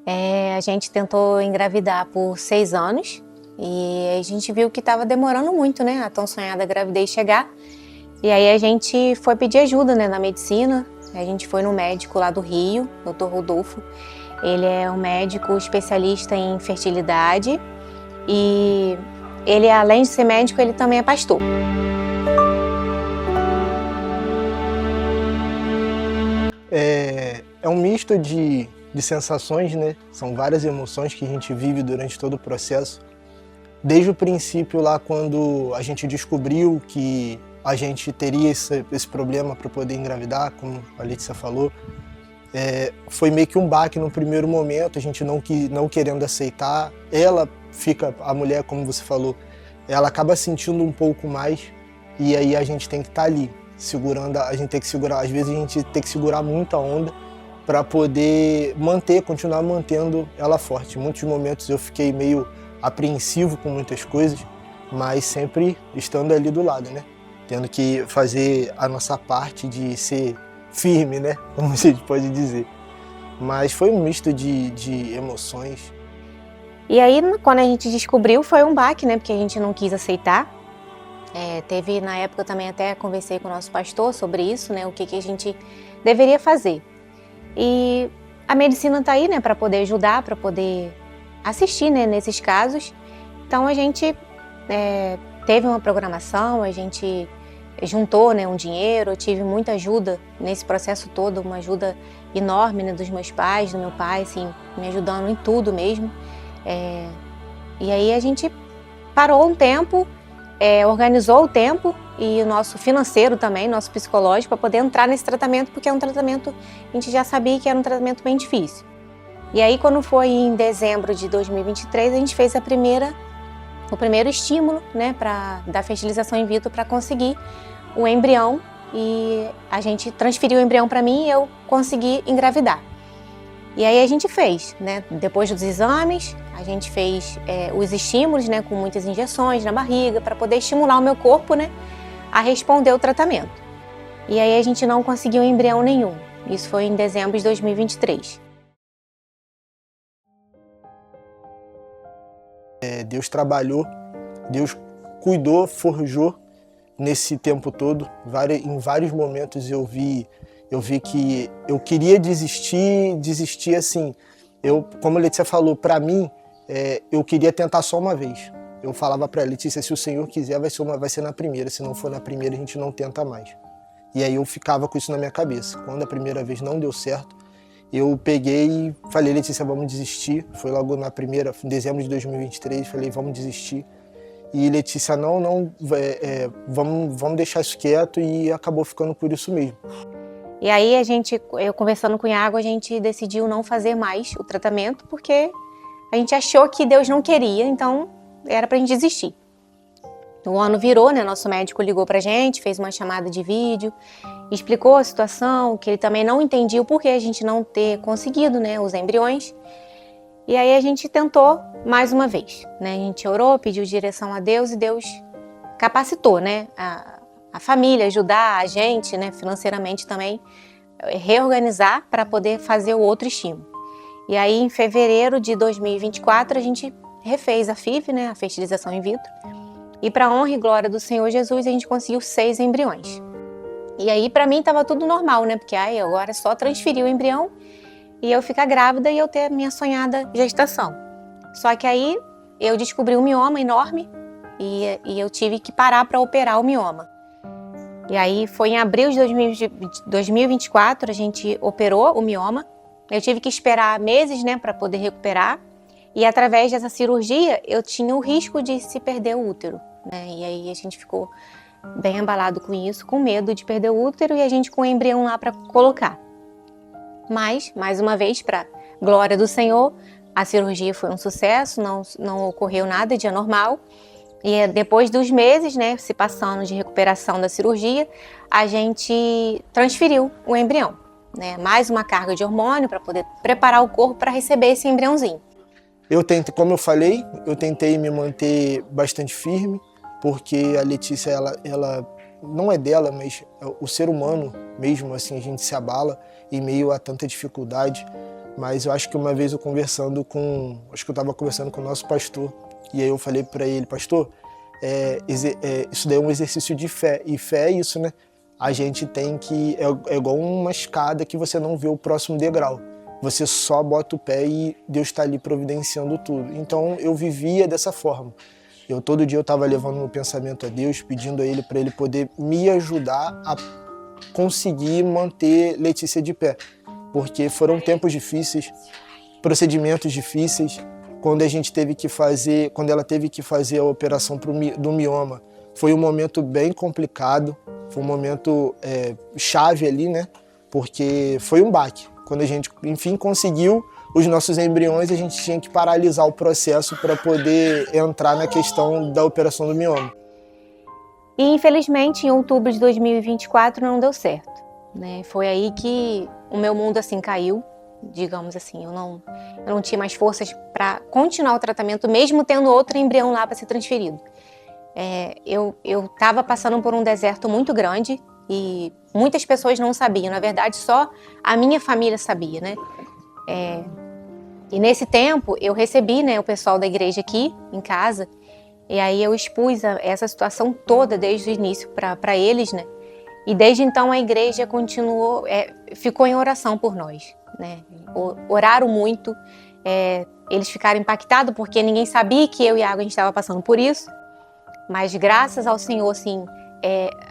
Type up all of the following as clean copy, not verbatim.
A gente tentou engravidar por 6 anos e a gente viu que estava demorando muito, né, a tão sonhada gravidez chegar. E aí a gente foi pedir ajuda, né, na medicina. A gente foi no médico lá do Rio, Dr. Rodolfo. Ele é um médico especialista em fertilidade e ele, além de ser médico, ele também é pastor. É um misto de sensações, né? São várias emoções que a gente vive durante todo o processo. Desde o princípio lá, quando a gente descobriu que a gente teria esse problema para poder engravidar, como a Letícia falou, foi meio que um baque no primeiro momento, a gente não querendo aceitar. A mulher, como você falou, ela acaba sentindo um pouco mais e aí a gente tem que estar ali, segurando, a gente tem que segurar, às vezes a gente tem que segurar muito a onda para poder continuar mantendo ela forte. Em muitos momentos eu fiquei meio apreensivo com muitas coisas, mas sempre estando ali do lado, né? Tendo que fazer a nossa parte de ser firme, né? Como a gente pode dizer. Mas foi um misto de emoções. E aí, quando a gente descobriu, foi um baque, né? Porque a gente não quis aceitar. Teve, na época, eu também até conversei com o nosso pastor sobre isso, né? O que a gente deveria fazer. E a medicina tá aí, né? Para poder ajudar, para poder assistir, né? Nesses casos. Então, a gente teve uma programação, a gente juntou, né, um dinheiro, eu tive muita ajuda nesse processo todo, uma ajuda enorme, né, dos meus pais, do meu pai, assim, me ajudando em tudo mesmo. E aí a gente parou um tempo, organizou o tempo e o nosso financeiro também, nosso psicológico, para poder entrar nesse tratamento, porque é um tratamento, a gente já sabia que era um tratamento bem difícil. E aí quando foi em dezembro de 2023, a gente fez o primeiro estímulo, né, da fertilização in vitro para conseguir o embrião, e a gente transferiu o embrião para mim e eu consegui engravidar. E aí a gente fez, né, depois dos exames, a gente fez os estímulos, né, com muitas injeções na barriga para poder estimular o meu corpo, né, a responder o tratamento. E aí a gente não conseguiu embrião nenhum. Isso foi em dezembro de 2023. Deus trabalhou, Deus cuidou, forjou nesse tempo todo. Em vários momentos eu vi que eu queria desistir assim. Como a Letícia falou, para mim, eu queria tentar só uma vez. Eu falava para a Letícia, se o Senhor quiser, vai ser na primeira. Se não for na primeira, a gente não tenta mais. E aí eu ficava com isso na minha cabeça. Quando a primeira vez não deu certo, eu peguei e falei, Letícia, vamos desistir. Foi logo na primeira, em dezembro de 2023, falei, vamos desistir. E Letícia, vamos deixar isso quieto, e acabou ficando por isso mesmo. E aí eu conversando com o Iago, a gente decidiu não fazer mais o tratamento, porque a gente achou que Deus não queria, então era pra gente desistir. O ano virou, né? Nosso médico ligou pra gente, fez uma chamada de vídeo, explicou a situação, que ele também não entendia o porquê a gente não ter conseguido, né, os embriões. E aí a gente tentou mais uma vez, né? A gente orou, pediu direção a Deus e Deus capacitou, né? A família, ajudar a gente, né, financeiramente também, reorganizar para poder fazer o outro estímulo. E aí em fevereiro de 2024 a gente refez a FIV, né, a fertilização in vitro. E para honra e glória do Senhor Jesus, a gente conseguiu 6 embriões. E aí para mim estava tudo normal, né? Porque agora é só transferir o embrião e eu ficar grávida e eu ter a minha sonhada gestação. Só que aí eu descobri um mioma enorme e eu tive que parar para operar o mioma. E aí foi em abril de 2024 a gente operou o mioma. Eu tive que esperar meses, né, para poder recuperar. E através dessa cirurgia eu tinha o risco de se perder o útero, né? E aí a gente ficou bem abalado com isso, com medo de perder o útero, e a gente com o embrião lá para colocar. Mas, mais uma vez, para glória do Senhor, a cirurgia foi um sucesso, não ocorreu nada de anormal. E depois dos meses, né, se passando de recuperação da cirurgia, a gente transferiu o embrião, né? Mais uma carga de hormônio para poder preparar o corpo para receber esse embriãozinho. Como eu falei, eu tentei me manter bastante firme, porque a Letícia, ela não é dela, mas o ser humano mesmo, assim, a gente se abala em meio a tanta dificuldade. mas eu acho que uma vez eu estava conversando com o nosso pastor, e aí eu falei para ele, pastor, isso daí é um exercício de fé, e fé é isso, né? A gente tem que, é igual uma escada que você não vê o próximo degrau, você só bota o pé e Deus está ali providenciando tudo. Então eu vivia dessa forma. Todo dia eu estava levando meu pensamento a Deus, pedindo a Ele para Ele poder me ajudar a conseguir manter Letícia de pé. Porque foram tempos difíceis, procedimentos difíceis. Quando ela teve que fazer a operação do mioma, foi um momento bem complicado, foi um momento chave ali, né? Porque foi um baque. Quando a gente, enfim, conseguiu os nossos embriões, a gente tinha que paralisar o processo para poder entrar na questão da operação do mioma. E infelizmente, em outubro de 2024 não deu certo, né? Foi aí que o meu mundo assim caiu, digamos assim. Eu não tinha mais forças para continuar o tratamento, mesmo tendo outro embrião lá para ser transferido. Eu estava passando por um deserto muito grande e muitas pessoas não sabiam. Na verdade, só a minha família sabia, né? E nesse tempo eu recebi, né, o pessoal da igreja aqui em casa, e aí eu expus essa situação toda desde o início para eles, né? E desde então a igreja continuou, ficou em oração por nós, né? Oraram muito, eles ficaram impactados porque ninguém sabia que eu e a Iago a gente estava passando por isso, mas graças ao Senhor, assim,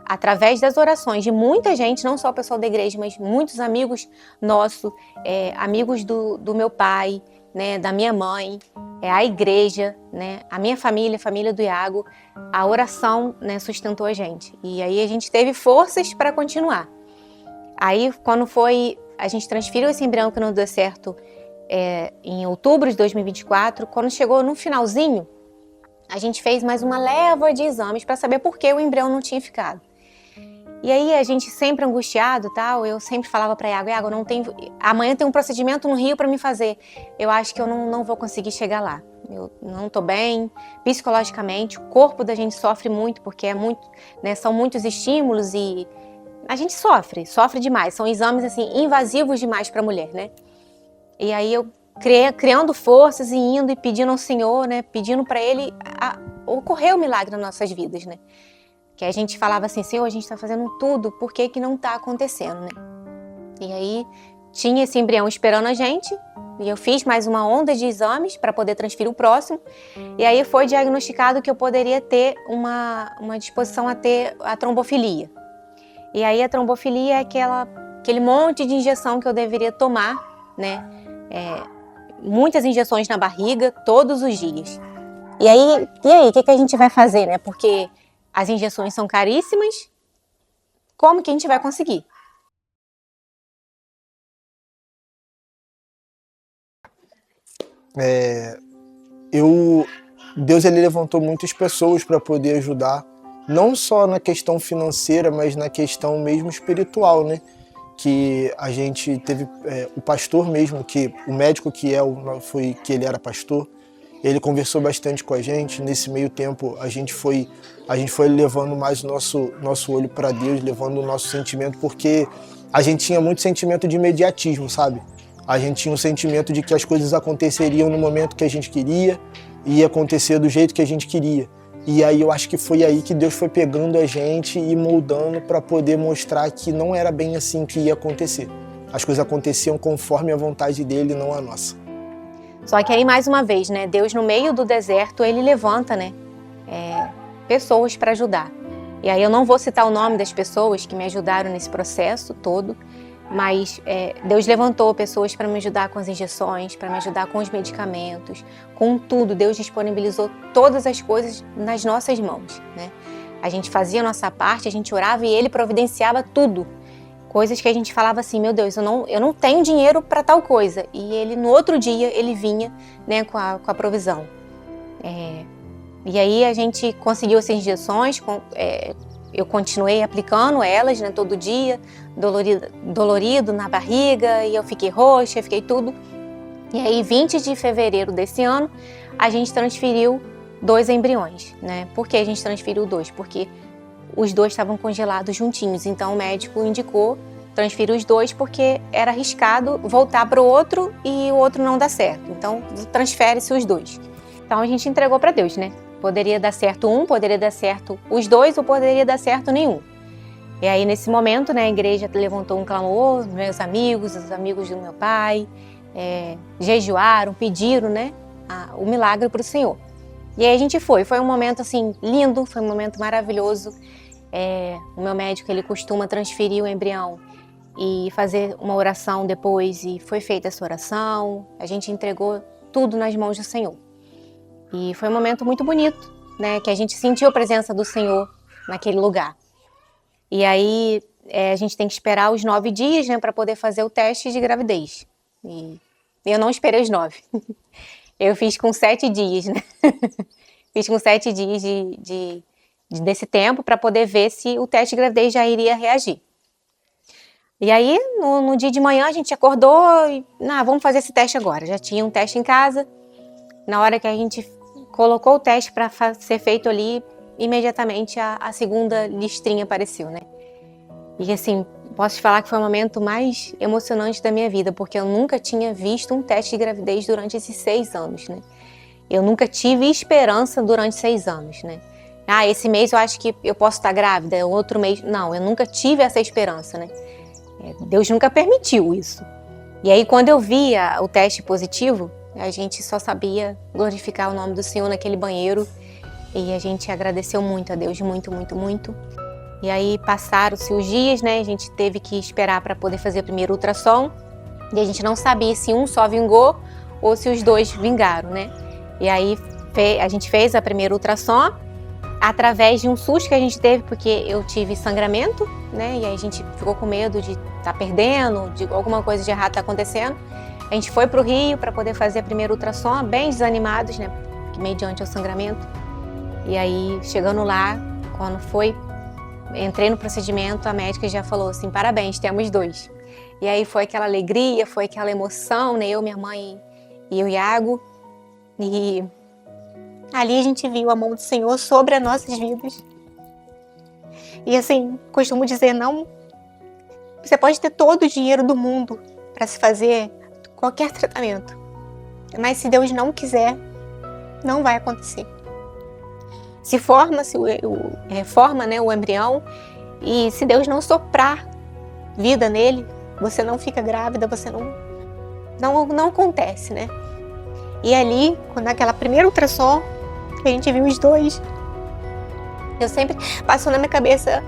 através das orações de muita gente, não só o pessoal da igreja, mas muitos amigos nossos, amigos do meu pai, né, da minha mãe, a igreja, né, a minha família, a família do Iago, a oração, né, sustentou a gente. E aí a gente teve forças para continuar. Aí quando a gente transferiu esse embrião que não deu certo em outubro de 2024, quando chegou no finalzinho, a gente fez mais uma leva de exames para saber por que o embrião não tinha ficado. E aí a gente sempre angustiado, tal, eu sempre falava para Iago, amanhã tem um procedimento no Rio para me fazer. Eu acho que eu não vou conseguir chegar lá. Eu não estou bem psicologicamente, o corpo da gente sofre muito porque são muitos estímulos e a gente sofre demais. São exames assim invasivos demais para a mulher, né? E aí eu criando forças e indo e pedindo ao Senhor, né? Pedindo para Ele ocorrer o milagre nas nossas vidas, né? Que a gente falava assim, Senhor, a gente está fazendo tudo, por que não está acontecendo, né? E aí tinha esse embrião esperando a gente, e eu fiz mais uma onda de exames para poder transferir o próximo, e aí foi diagnosticado que eu poderia ter uma disposição a ter a trombofilia. E aí a trombofilia é aquele monte de injeção que eu deveria tomar, né? Muitas injeções na barriga, todos os dias. E aí, o que a gente vai fazer, né? Porque as injeções são caríssimas, como que a gente vai conseguir? Deus ele levantou muitas pessoas para poder ajudar, não só na questão financeira, mas na questão mesmo espiritual, né? Que a gente teve o pastor mesmo, que o médico que ele era pastor, ele conversou bastante com a gente. Nesse meio tempo a gente foi levando mais o nosso olho para Deus, levando o nosso sentimento, porque a gente tinha muito sentimento de imediatismo, sabe? A gente tinha um sentimento de que as coisas aconteceriam no momento que a gente queria, ia acontecer do jeito que a gente queria. E aí eu acho que foi aí que Deus foi pegando a gente e moldando para poder mostrar que não era bem assim que ia acontecer. As coisas aconteciam conforme a vontade dele, não a nossa. Só que aí, mais uma vez, né, Deus no meio do deserto, ele levanta, né, pessoas para ajudar. E aí eu não vou citar o nome das pessoas que me ajudaram nesse processo todo, mas Deus levantou pessoas para me ajudar com as injeções, para me ajudar com os medicamentos, com tudo. Deus disponibilizou todas as coisas nas nossas mãos, né? A gente fazia a nossa parte, a gente orava e Ele providenciava tudo. Coisas que a gente falava assim, meu Deus, eu não tenho dinheiro para tal coisa. E Ele, no outro dia, Ele vinha, né, com a provisão. E aí a gente conseguiu essas injeções, eu continuei aplicando elas, né, todo dia, dolorido na barriga, e eu fiquei roxa, fiquei tudo. E aí, 20 de fevereiro desse ano, a gente transferiu 2 embriões, né? Por que a gente transferiu 2? Porque os 2 estavam congelados juntinhos, então o médico indicou transfere os dois porque era arriscado voltar para o outro e o outro não dá certo. Então, transfere-se os dois. Então, a gente entregou para Deus, né? Poderia dar certo um, poderia dar certo os dois ou poderia dar certo nenhum. E aí, nesse momento, né, a igreja levantou um clamor, meus amigos, os amigos do meu pai, jejuaram, pediram, né, o milagre para o Senhor. E aí a gente foi um momento assim lindo, foi um momento maravilhoso. O meu médico, ele costuma transferir o embrião e fazer uma oração depois, e foi feita essa oração, a gente entregou tudo nas mãos do Senhor. E foi um momento muito bonito, né, que a gente sentiu a presença do Senhor naquele lugar. E aí a gente tem que esperar os 9 dias, né, para poder fazer o teste de gravidez. E eu não esperei os 9. Eu fiz com 7 dias, né? Fiz com 7 dias desse tempo para poder ver se o teste de gravidez já iria reagir. E aí, no dia de manhã, a gente acordou e, vamos fazer esse teste agora. Já tinha um teste em casa. Na hora que a gente colocou o teste para ser feito ali, imediatamente a segunda listrinha apareceu, né? E assim, posso te falar que foi o momento mais emocionante da minha vida, porque eu nunca tinha visto um teste de gravidez durante esses 6 anos, né? Eu nunca tive esperança durante 6 anos, né? Esse mês eu acho que eu posso estar grávida, outro mês... Não, eu nunca tive essa esperança, né? Deus nunca permitiu isso. E aí, quando eu via o teste positivo, a gente só sabia glorificar o nome do Senhor naquele banheiro. E a gente agradeceu muito a Deus, muito, muito, muito. E aí passaram-se os dias, né? A gente teve que esperar para poder fazer o primeiro ultrassom. E a gente não sabia se um só vingou ou se os dois vingaram, né? E aí a gente fez a primeira ultrassom através de um susto que a gente teve, porque eu tive sangramento, né? E aí a gente ficou com medo de estar perdendo, de alguma coisa de errado estar acontecendo. A gente foi para o Rio para poder fazer a primeira ultrassom, bem desanimados, né? Mediante o sangramento. E aí, chegando lá, quando entrei no procedimento, a médica já falou assim, parabéns, temos 2. E aí foi aquela alegria, foi aquela emoção, né? Eu, minha mãe e o Iago. E ali a gente viu a mão do Senhor sobre as nossas vidas. E assim, costumo dizer, não, você pode ter todo o dinheiro do mundo para se fazer qualquer tratamento. Mas se Deus não quiser, não vai acontecer. Se forma, forma, né, o embrião, e se Deus não soprar vida nele, você não fica grávida, você não acontece, né? E ali, quando aquela primeira ultrassom, que a gente viu os 2, eu sempre passou na minha cabeça,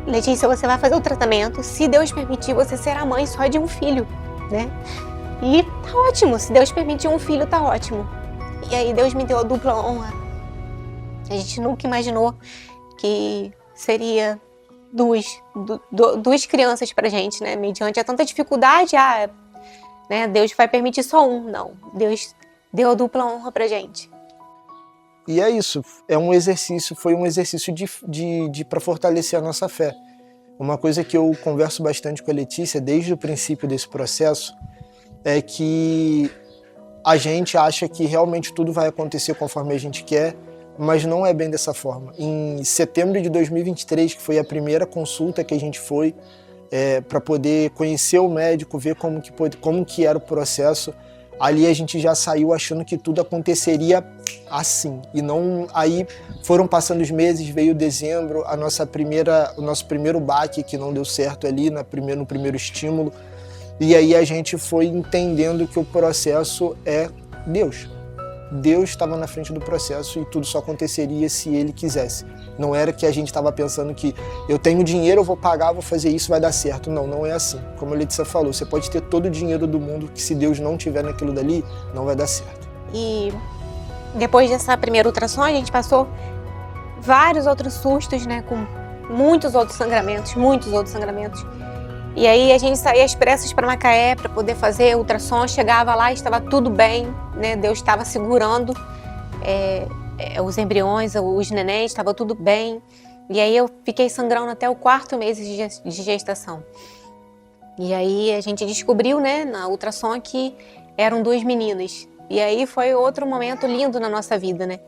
Letícia, você vai fazer o tratamento, se Deus permitir, você será mãe só de um filho, né? E tá ótimo, se Deus permitir um filho, tá ótimo. E aí Deus me deu a dupla honra. A gente nunca imaginou que seria duas crianças pra gente, né? Mediante a tanta dificuldade, né? Deus vai permitir só um. Não, Deus deu a dupla honra pra gente. E é isso, foi um exercício para fortalecer a nossa fé. Uma coisa que eu converso bastante com a Letícia desde o princípio desse processo é que a gente acha que realmente tudo vai acontecer conforme a gente quer, mas não é bem dessa forma. Em setembro de 2023, que foi a primeira consulta que a gente foi para poder conhecer o médico, ver como que era o processo, ali a gente já saiu achando que tudo aconteceria assim. E não, aí foram passando os meses, veio dezembro, o nosso primeiro baque que não deu certo ali no primeiro estímulo. E aí a gente foi entendendo que o processo é Deus. Deus estava na frente do processo e tudo só aconteceria se Ele quisesse. Não era que a gente estava pensando que eu tenho dinheiro, eu vou pagar, vou fazer isso, vai dar certo. Não, não é assim. Como a Letícia falou, você pode ter todo o dinheiro do mundo, que se Deus não tiver naquilo dali, não vai dar certo. E depois dessa primeira ultrassom, a gente passou vários outros sustos, né, com muitos outros sangramentos. E aí a gente saía às pressas para Macaé para poder fazer ultrassom, chegava lá e estava tudo bem, né? Deus estava segurando os embriões, os nenéns, estava tudo bem. E aí eu fiquei sangrando até o 4º mês de gestação. E aí a gente descobriu, né, na ultrassom que eram 2 meninas. E aí foi outro momento lindo na nossa vida, né?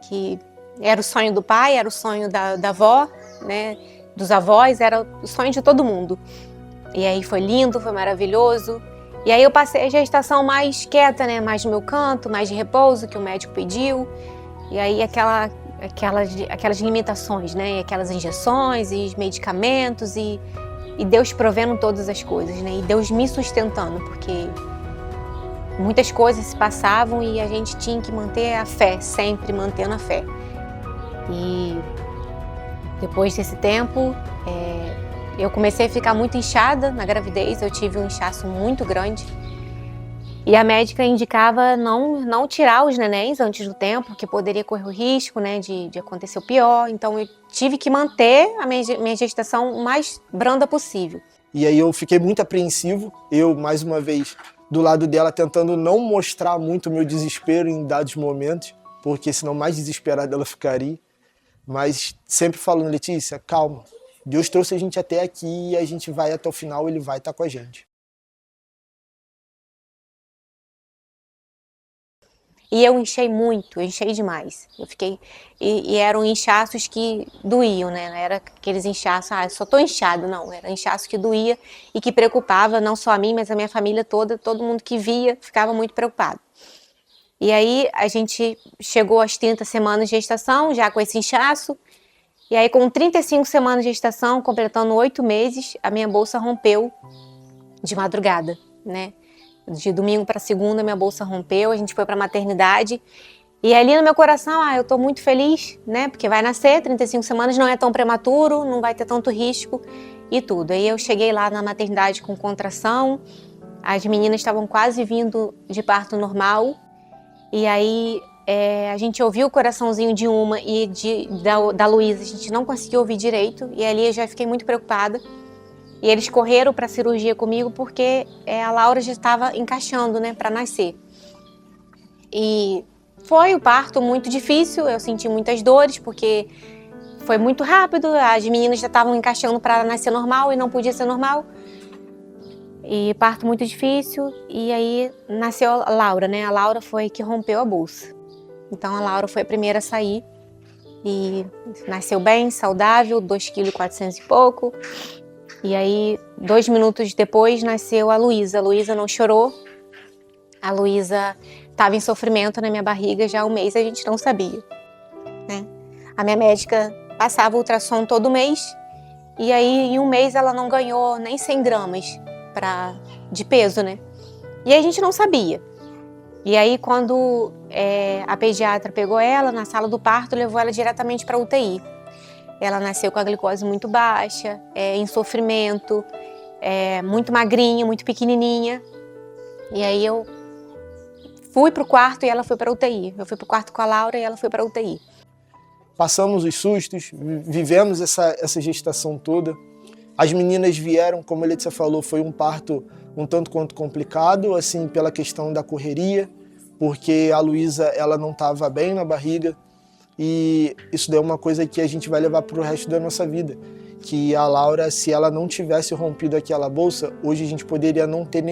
Que era o sonho do pai, era o sonho da avó, né? Dos avós, era o sonho de todo mundo. E aí foi lindo, foi maravilhoso. E aí eu passei a gestação mais quieta, né? Mais no meu canto, mais de repouso, que o médico pediu. E aí aquelas limitações, né? E aquelas injeções e os medicamentos e Deus provendo todas as coisas, né? E Deus me sustentando, porque muitas coisas se passavam e a gente tinha que manter a fé, sempre mantendo a fé. E depois desse tempo, eu comecei a ficar muito inchada na gravidez, eu tive um inchaço muito grande. E a médica indicava não tirar os nenéns antes do tempo, que poderia correr o risco, né, de acontecer o pior. Então eu tive que manter a minha gestação o mais branda possível. E aí eu fiquei muito apreensivo, eu, mais uma vez, do lado dela, tentando não mostrar muito o meu desespero em dados momentos, porque senão mais desesperada ela ficaria. Mas sempre falando, Letícia, calma, Deus trouxe a gente até aqui e a gente vai até o final, Ele vai estar com a gente. E eu inchei muito, eu inchei demais. Eu fiquei e eram inchaços que doíam, né? Não era aqueles inchaços, eu só tô inchado, não. Era inchaço que doía e que preocupava não só a mim, mas a minha família toda, todo mundo que via ficava muito preocupado. E aí a gente chegou às 30 semanas de gestação, já com esse inchaço. E aí com 35 semanas de gestação, completando 8 meses, a minha bolsa rompeu de madrugada, né? De domingo para segunda, minha bolsa rompeu, a gente foi para a maternidade. E ali no meu coração, eu tô muito feliz, né? Porque vai nascer, 35 semanas, não é tão prematuro, não vai ter tanto risco e tudo. Aí eu cheguei lá na maternidade com contração, as meninas estavam quase vindo de parto normal. E aí a gente ouviu o coraçãozinho de uma e da Luísa, a gente não conseguiu ouvir direito. E ali eu já fiquei muito preocupada. E eles correram para a cirurgia comigo porque a Laura já estava encaixando, né, para nascer. E foi o parto muito difícil, eu senti muitas dores porque foi muito rápido, as meninas já estavam encaixando para nascer normal e não podia ser normal. E parto muito difícil, e aí nasceu a Laura, né? A Laura foi que rompeu a bolsa. Então a Laura foi a primeira a sair e nasceu bem, saudável, 2,4 kg e pouco. E aí, 2 minutos depois, nasceu a Luísa. A Luísa não chorou. A Luísa estava em sofrimento na minha barriga já há 1 mês, a gente não sabia, né? A minha médica passava ultrassom todo mês. E aí, em 1 mês, ela não ganhou nem 100 gramas de peso, né? E a gente não sabia. E aí, quando a pediatra pegou ela na sala do parto, levou ela diretamente para a UTI. Ela nasceu com a glicose muito baixa, em sofrimento, muito magrinha, muito pequenininha. E aí eu fui para o quarto e ela foi para a UTI. Eu fui para o quarto com a Laura e ela foi para a UTI. Passamos os sustos, vivemos essa gestação toda. As meninas vieram, como a Letícia falou, foi um parto um tanto quanto complicado, assim, pela questão da correria, porque a Luísa, ela não estava bem na barriga. E isso daí é uma coisa que a gente vai levar para o resto da nossa vida. Que a Laura, se ela não tivesse rompido aquela bolsa, hoje a gente poderia não ter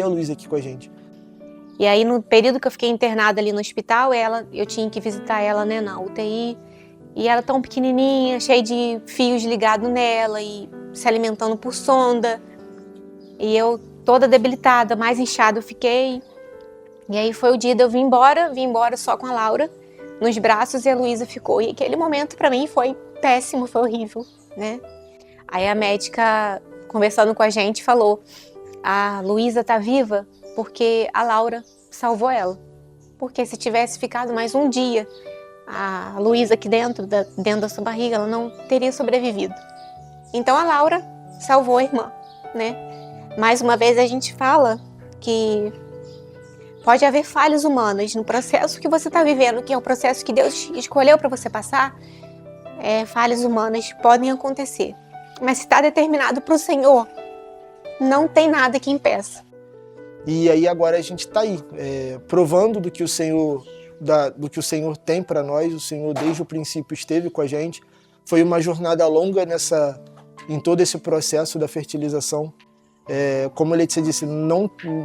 a Luísa aqui com a gente. E aí, no período que eu fiquei internada ali no hospital, eu tinha que visitar ela, né, na UTI. E ela tão pequenininha, cheia de fios ligados nela e se alimentando por sonda. E eu toda debilitada, mais inchada eu fiquei. E aí foi o dia de eu vir embora só com a Laura nos braços e a Luísa ficou. E aquele momento pra mim foi péssimo, foi horrível, né? Aí a médica, conversando com a gente, falou: a Luísa tá viva porque a Laura salvou ela. Porque se tivesse ficado mais um dia, a Luísa aqui dentro da sua barriga, ela não teria sobrevivido. Então a Laura salvou a irmã, né? Mais uma vez a gente fala que pode haver falhas humanas no processo que você está vivendo, que é o processo que Deus escolheu para você passar. Falhas humanas podem acontecer, mas se está determinado para o Senhor, não tem nada que impeça. E aí agora a gente está aí, provando do que o Senhor tem para nós. O Senhor desde o princípio esteve com a gente. Foi uma jornada longa em todo esse processo da fertilização. Como a Letícia disse,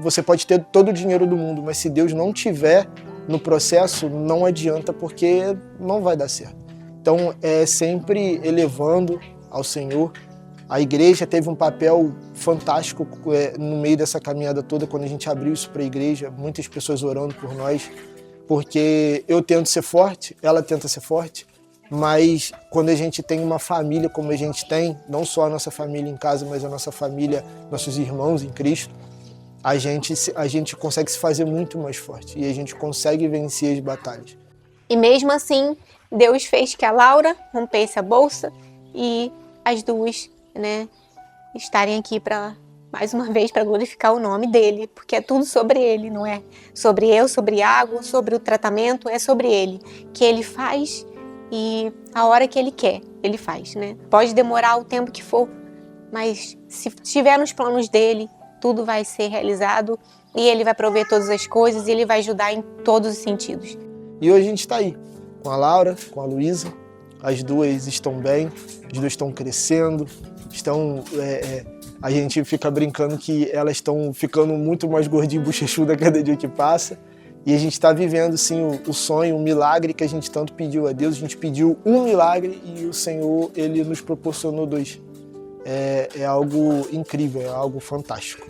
você pode ter todo o dinheiro do mundo, mas se Deus não tiver no processo, não adianta, porque não vai dar certo. Então é sempre elevando ao Senhor, A igreja teve um papel fantástico no meio dessa caminhada toda, quando a gente abriu isso para a igreja, muitas pessoas orando por nós, porque eu tento ser forte, ela tenta ser forte, mas quando a gente tem uma família como a gente tem, não só a nossa família em casa, mas a nossa família, nossos irmãos em Cristo, a gente consegue se fazer muito mais forte e a gente consegue vencer as batalhas. E mesmo assim, Deus fez que a Laura rompesse a bolsa e as duas, né, estarem aqui para, mais uma vez, para glorificar o nome dele, porque é tudo sobre ele, não é sobre eu, sobre Iago, sobre o tratamento, é sobre ele, que ele faz e a hora que ele quer, ele faz, né? Pode demorar o tempo que for, mas se estiver nos planos dele, tudo vai ser realizado e ele vai prover todas as coisas e ele vai ajudar em todos os sentidos. E hoje a gente está aí, com a Laura, com a Luísa, as duas estão bem, as duas estão crescendo, a gente fica brincando que elas estão ficando muito mais gordinhas e bochechudas cada dia que passa. E a gente está vivendo, sim, o sonho, o milagre que a gente tanto pediu a Deus. A gente pediu um milagre e o Senhor, Ele nos proporcionou 2. É algo incrível, é algo fantástico.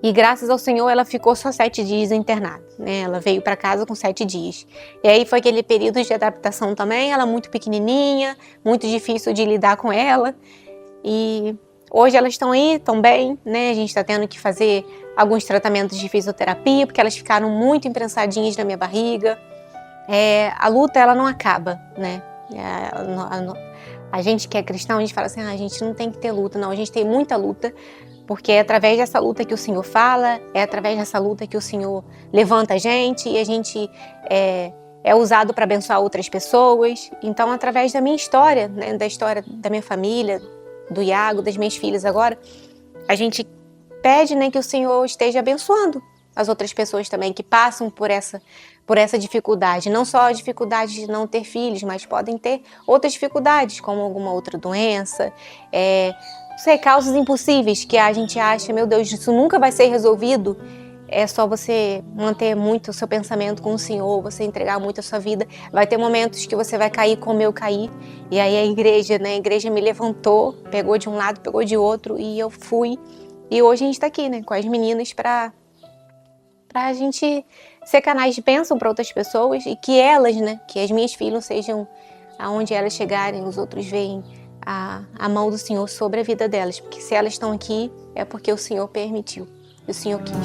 E graças ao Senhor, ela ficou só 7 dias internada, né? Ela veio para casa com 7 dias. E aí foi aquele período de adaptação também, ela muito pequenininha, muito difícil de lidar com ela. E hoje elas estão aí, estão bem, né? A gente está tendo que fazer alguns tratamentos de fisioterapia, porque elas ficaram muito imprensadinhas na minha barriga. A luta, ela não acaba, né? A gente que é cristão, a gente fala assim, a gente não tem que ter luta. Não, a gente tem muita luta, porque é através dessa luta que o Senhor fala, é através dessa luta que o Senhor levanta a gente e a gente é usado para abençoar outras pessoas. Então, através da minha história, né, da história da minha família, do Iago, das minhas filhas agora, a gente pede, né, que o Senhor esteja abençoando as outras pessoas também que passam por essa dificuldade. Não só a dificuldade de não ter filhos, mas podem ter outras dificuldades, como alguma outra doença, causas impossíveis que a gente acha, meu Deus, isso nunca vai ser resolvido. É só você manter muito o seu pensamento com o Senhor, você entregar muito a sua vida. Vai ter momentos que você vai cair como eu caí. E aí a igreja me levantou, pegou de um lado, pegou de outro e eu fui. E hoje a gente está aqui, né, com as meninas para a gente ser canais de bênção para outras pessoas e que elas, né, que as minhas filhas sejam, aonde elas chegarem, os outros veem a mão do Senhor sobre a vida delas. Porque se elas estão aqui, é porque o Senhor permitiu, e o Senhor quis.